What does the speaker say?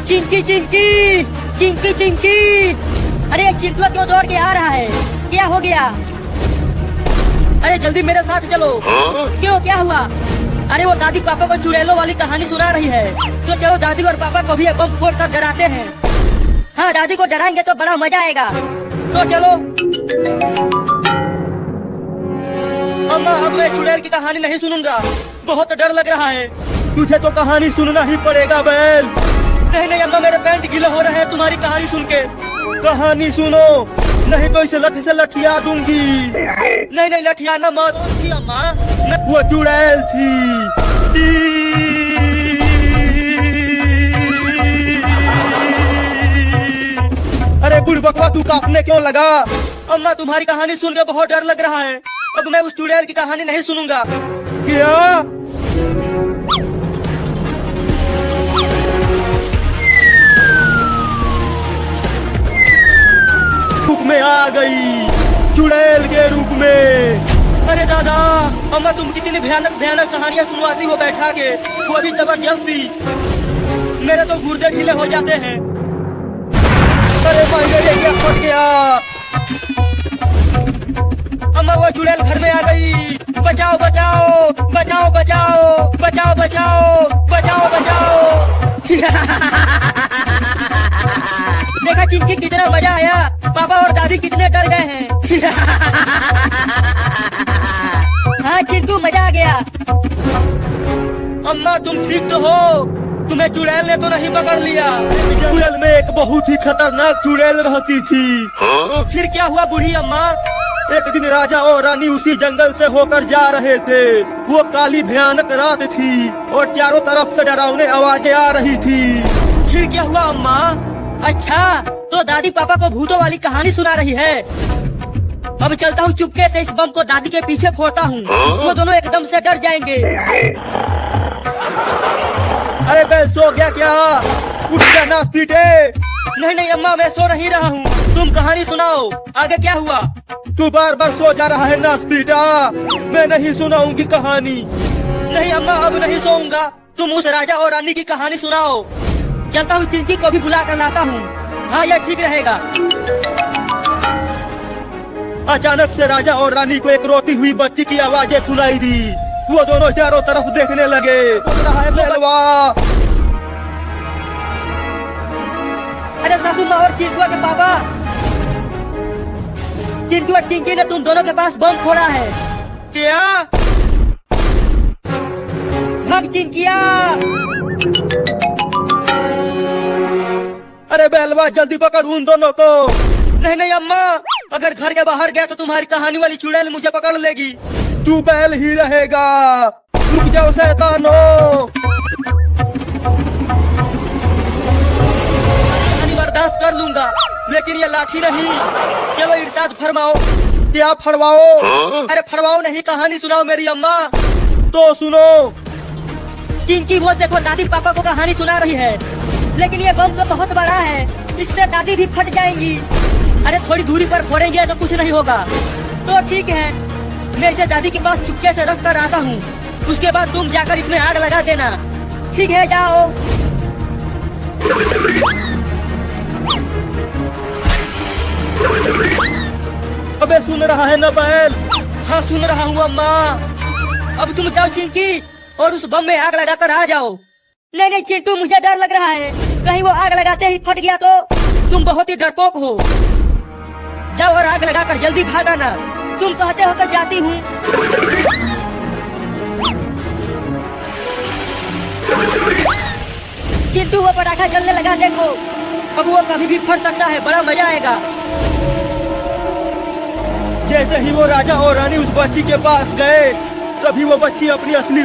चिंकी चिंकी चिंकी चिंकी, अरे चिंटुआ क्यों दौड़ के आ रहा है? क्या हो गया? अरे जल्दी मेरे साथ चलो। क्यों, क्या हुआ? अरे वो दादी पापा को चुड़ैलों वाली कहानी सुना रही है, तो चलो दादी और पापा को भी बम फोड़ कर डराते हैं। हाँ, दादी को डराएंगे तो बड़ा मजा आएगा, तो चलो। अम्मा, अब मैं चुड़ैल की कहानी नहीं सुनूंगा, बहुत डर लग रहा है। तुझे तो कहानी सुनना ही पड़ेगा बैल। नहीं नहीं अम्मा, मेरे पैंट गीले हो रहे हैं तुम्हारी कहानी सुन के। कहानी सुनो, नहीं तो इसे लठी से लठिया दूंगी। नहीं नहीं, लठियाना मत। कौन थी अम्मा? वो चुड़ैल थी। अरे बुढ़बकवा, तू कांपने क्यों लगा? अम्मा, तुम्हारी कहानी सुन के बहुत डर लग रहा है, अब मैं उस चुड़ैल की कहानी नहीं सुनूंगा। क्या? रूप में आ गई, चुड़ैल के रूप में। अरे दादा, अम्मा तुम कितनी भयानक भयानक कहानियां सुनवाती हो बैठा के, वो भी जबरदस्ती। मेरे तो गुर्दे ढीले हो जाते हैं। अरे भाई, ये क्या फट गया? अम्मा, वो चुड़ैल घर में आ गई। बचाओ बचाओ बचाओ बचाओ बचाओ बचाओ बचाओ बचाओ। देखा चिंकी, कितना मजा आया। पापा और दादी कितने डर गए हैं। हाँ चिंटू, मजा आ गया। अम्मा, तुम ठीक तो हो? तुम्हें चुड़ैल ने तो नहीं पकड़ लिया? जंगल में एक बहुत ही खतरनाक चुड़ैल रहती थी। फिर क्या हुआ बूढ़ी अम्मा? एक दिन राजा और रानी उसी जंगल से होकर जा रहे थे। वो काली भयानक रात थी और चारों तरफ से डरावनी आवाजें आ रही थी। फिर क्या हुआ अम्मा? अच्छा, तो दादी पापा को भूतों वाली कहानी सुना रही है। अब चलता हूँ चुपके से, इस बम को दादी के पीछे फोड़ता हूँ, वो दोनों एकदम से डर जाएंगे। अरे बैल, सो गया क्या? उठ जा नास पीटे। नहीं नहीं अम्मा, मैं सो नहीं रहा हूँ, तुम कहानी सुनाओ, आगे क्या हुआ? तू बार बार सो जा रहा है नास पीटा, मैं नहीं सुनाऊंगी कहानी। नहीं अम्मा, अब नहीं सोऊंगा, तुम उस राजा और रानी की कहानी सुनाओ। चलता हूँ, चिंकी को भी बुला कर लाता हूँ। हाँ, यह ठीक रहेगा। अचानक से राजा और रानी को एक रोती हुई बच्ची की आवाजें सुनाई दी। वो दोनों चारों तरफ देखने लगे। बोल रहा है बेलवा। अरे सासू माँ और चिंटुआ के पापा, चिंटू और चिंकी ने तुम दोनों के पास बम फोड़ा है। क्या? भाग चिंकिया। अरे बेलवा, जल्दी पकड़ उन दोनों को। नहीं नहीं अम्मा, अगर घर के बाहर गया तो तुम्हारी कहानी वाली चुड़ैल मुझे पकड़ लेगी। तू बैल ही रहेगा। रुक जाओ शैतानो। कहानी बर्दाश्त कर लूंगा, लेकिन ये लाठी नहीं। चलो इरशाद फरमाओ। क्या फड़वाओ? अरे फरमाओ नहीं, कहानी सुनाओ मेरी अम्मा। तो सुनो। चिंकी, वो देखो दादी पापा को कहानी सुना रही है, लेकिन ये बम तो बहुत बड़ा है, इससे दादी भी फट जाएंगी। अरे थोड़ी दूरी पर फोड़ेंगे तो कुछ नहीं होगा। तो ठीक है, मैं इसे दादी के पास चुपके से रख कर आता हूँ, उसके बाद तुम जाकर इसमें आग लगा देना। ठीक है, जाओ। अबे सुन रहा है ना बैल? हाँ सुन रहा हूँ अम्मा। अब तुम जाओ चिंकी और उस बम में आग लगाकर आ जाओ। नहीं नहीं चिंटू, मुझे डर लग रहा है, कहीं वो आग लगाते ही फट गया तो। तुम बहुत ही डरपोक हो। जाओ और आग लगाकर जल्दी भाग आना। तुम कहते हो तो जाती हूँ। चिंटू, वो पटाखा जलने लगा, देखो। अब वो कभी भी फट सकता है, बड़ा मजा आएगा। जैसे ही वो राजा और रानी उस बच्ची के पास गए, तभी वो बच्ची अपनी असली